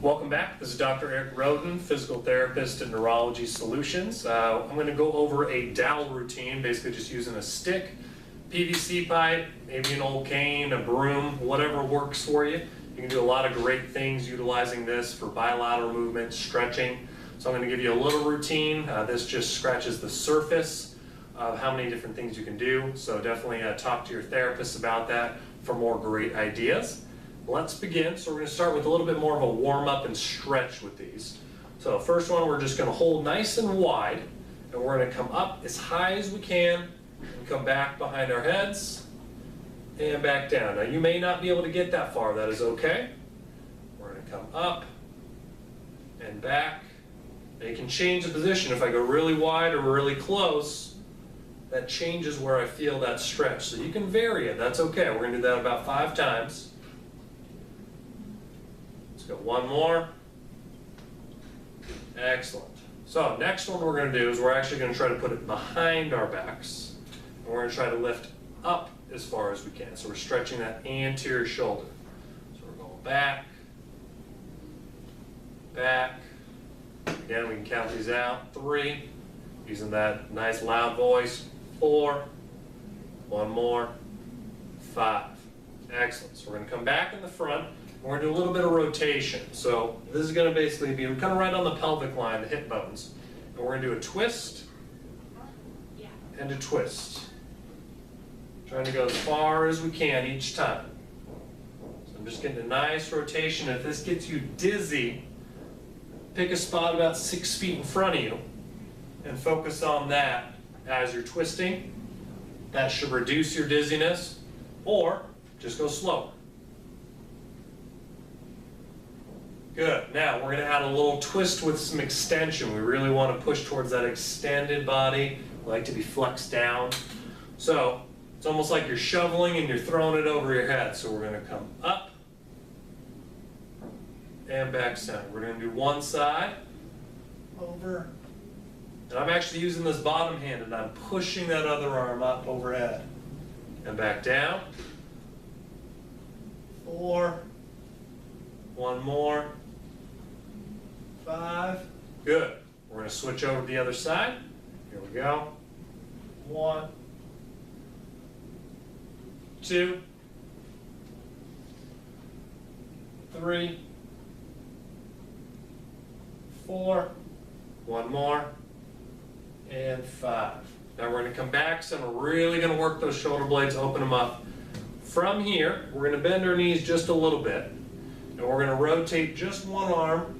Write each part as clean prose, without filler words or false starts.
Welcome back. This is Dr. Eric Roden, physical therapist at Neurology Solutions. I'm going to go over a dowel routine, basically just using a stick, PVC pipe, maybe an old cane, a broom, whatever works for you. You can do a lot of great things utilizing this for bilateral movement, stretching. So I'm going to give you a little routine. This just scratches the surface of how many different things you can do. So definitely talk to your therapist about that for more great ideas. Let's begin. So we're going to start with a little bit more of a warm up and stretch with these. So first one, we're just going to hold nice and wide, and we're going to come up as high as we can and come back behind our heads and back down. Now you may not be able to get that far. That is okay. We're going to come up and back. Now you can change the position. If I go really wide or really close, that changes where I feel that stretch. So you can vary it. That's okay. We're going to do that about 5 times. Got one more. Excellent. So next one we're going to do is we're actually going to try to put it behind our backs. And we're going to try to lift up as far as we can. So we're stretching that anterior shoulder. So we're going back, back. Again, we can count these out. 3, using that nice loud voice. 4, one more, 5. Excellent. So we're going to come back in the front. We're going to do a little bit of rotation. So this is going to basically be kind of right on the pelvic line, the hip bones. And we're going to do a twist and a twist. Trying to go as far as we can each time. So I'm just getting a nice rotation. If this gets you dizzy, pick a spot about 6 feet in front of you and focus on that as you're twisting. That should reduce your dizziness, or just go slower. Good. Now we're going to add a little twist with some extension. We really want to push towards that extended body. We like to be flexed down. So it's almost like you're shoveling and you're throwing it over your head. So we're going to come up and back center. We're going to do one side, over. And I'm actually using this bottom hand and I'm pushing that other arm up overhead. And back down. 4. One more. 5. Good. We're going to switch over to the other side. Here we go. 1, 2, 3, 4. One more. And 5. Now we're going to come back, so we're really going to work those shoulder blades, open them up. From here, we're going to bend our knees just a little bit. And we're going to rotate just one arm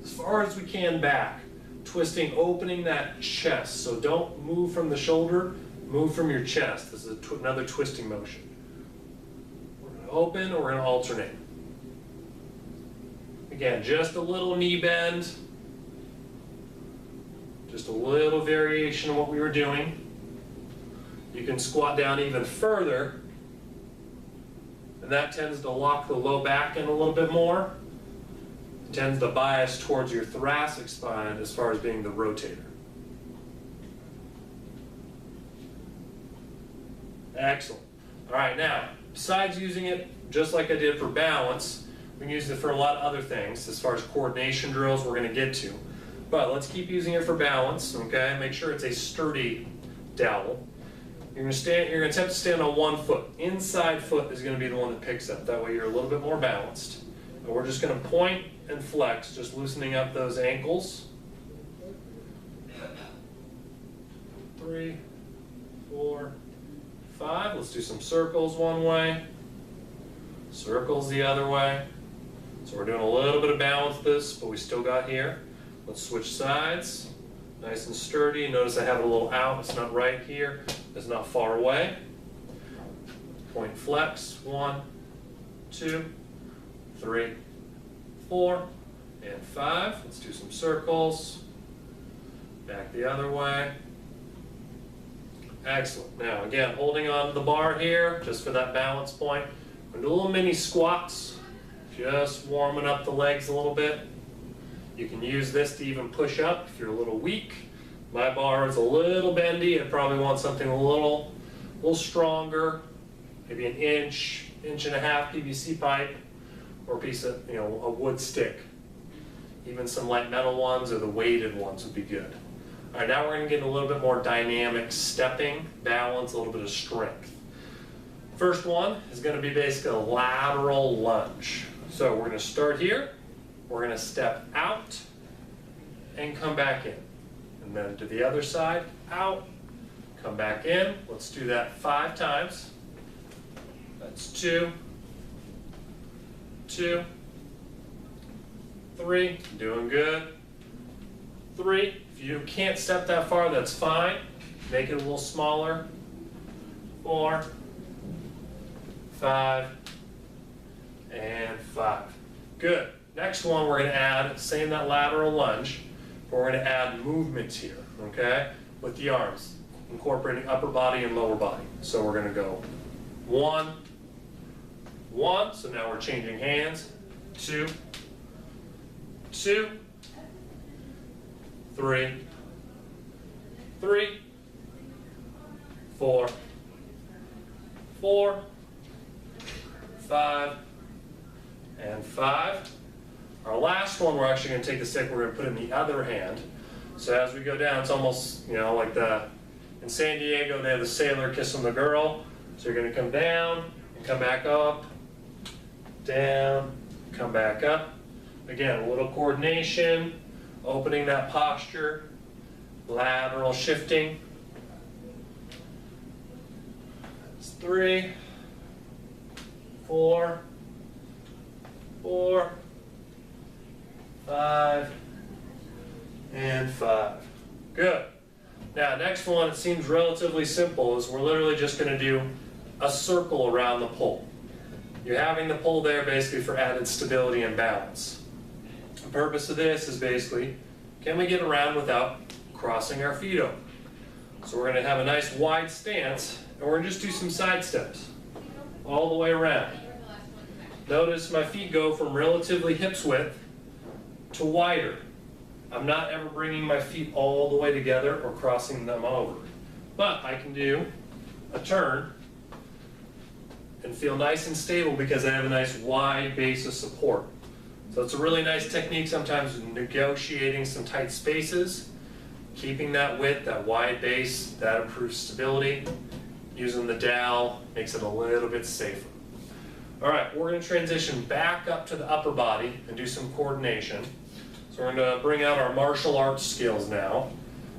as far as we can back, twisting, opening that chest. So don't move from the shoulder, move from your chest. This is another twisting motion. We're going to open, or we're going to alternate. Again, just a little knee bend, just a little variation of what we were doing. You can squat down even further, and that tends to lock the low back in a little bit more. It tends to bias towards your thoracic spine as far as being the rotator. Excellent. All right, now, besides using it just like I did for balance, we can use it for a lot of other things as far as coordination drills we're going to get to. But let's keep using it for balance, okay? Make sure it's a sturdy dowel. You're going to attempt to stand on one foot. Inside foot is going to be the one that picks up. That way you're a little bit more balanced. And we're just going to point and flex, just loosening up those ankles. 3, 4, 5. Let's do some circles one way. Circles the other way. So we're doing a little bit of balance with this, but we still got here. Let's switch sides. Nice and sturdy. Notice I have it a little out. It's not right here. It's not far away. Point flex. 1, 2, 3, 4, and 5. Let's do some circles. Back the other way. Excellent. Now again, holding on to the bar here, just for that balance point. We're gonna do a little mini squats. Just warming up the legs a little bit. You can use this to even push up if you're a little weak. My bar is a little bendy. I probably want something a little stronger, maybe an inch, inch and a half PVC pipe, or a piece of, a wood stick. Even some light metal ones or the weighted ones would be good. All right, now we're gonna get a little bit more dynamic stepping, balance, a little bit of strength. First one is gonna be basically a lateral lunge. So we're gonna start here, we're gonna step out and come back in. And then to the other side, out, come back in. Let's do that 5 times. That's 2, 2, 3, doing good. 3, if you can't step that far, that's fine. Make it a little smaller. 4, 5, and 5. Good. Next one we're going to add, same that lateral lunge, but we're going to add movement here, okay, with the arms, incorporating upper body and lower body. So we're going to go 1, 1, so now we're changing hands, 2, 2, 3, 3, 4, 4, 5, and 5. Our last one, we're actually going to take the stick, we're going to put it in the other hand. So as we go down, it's almost, you know, like in San Diego, they have the sailor kissing the girl. So you're going to come down and come back up, down, come back up. Again, a little coordination, opening that posture, lateral shifting. That's 3, 4, 4, 5, and 5. Good. Now, next one, it seems relatively simple, is we're literally just going to do a circle around the pole. You're having the pole there basically for added stability and balance. The purpose of this is basically, can we get around without crossing our feet over? So we're going to have a nice wide stance, and we're going to just do some side steps all the way around. Notice my feet go from relatively hips width to wider. I'm not ever bringing my feet all the way together or crossing them over. But I can do a turn and feel nice and stable because I have a nice wide base of support. So it's a really nice technique sometimes negotiating some tight spaces, keeping that width, that wide base, that improves stability. Using the dowel makes it a little bit safer. All right, we're going to transition back up to the upper body and do some coordination. So we're going to bring out our martial arts skills now.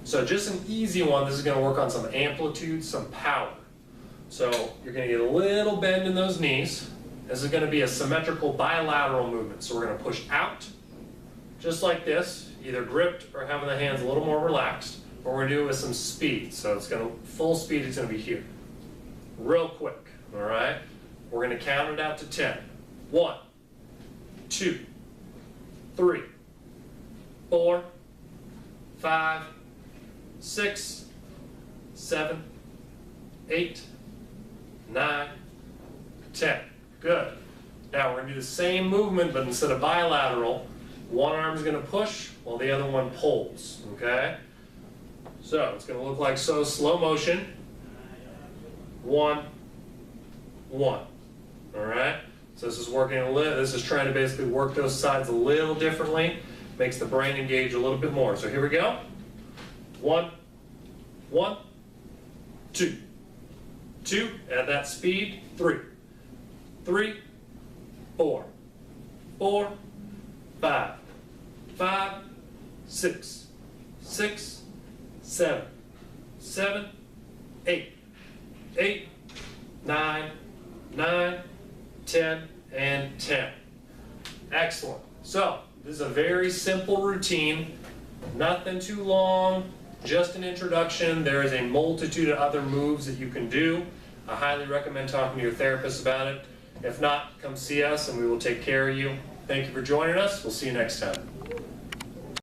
So just an easy one, this is going to work on some amplitude, some power. So you're going to get a little bend in those knees. This is going to be a symmetrical bilateral movement. So we're going to push out, just like this, either gripped or having the hands a little more relaxed, or we're going to do it with some speed. So it's going to, full speed, it's going to be here. Real quick, all right? We're going to count it out to 10. 1, 2, 3, 4, 5, 6, 7, 8, 9, 10. Good. Now we're going to do the same movement, but instead of bilateral, one arm is going to push while the other one pulls. Okay? So it's going to look like so, slow motion. 1, 1. All right? So this is working a little, this is trying to basically work those sides a little differently. Makes the brain engage a little bit more. So here we go. 1, 1, 2, 2, at that speed, 3, 3, 4, 4, 5, 5, 6, 6, 7, 7, 8, 8, 9, 9, 10, and 10. Excellent. So, this is a very simple routine, nothing too long, just an introduction. There is a multitude of other moves that you can do. I highly recommend talking to your therapist about it. If not, come see us and we will take care of you. Thank you for joining us. We'll see you next time.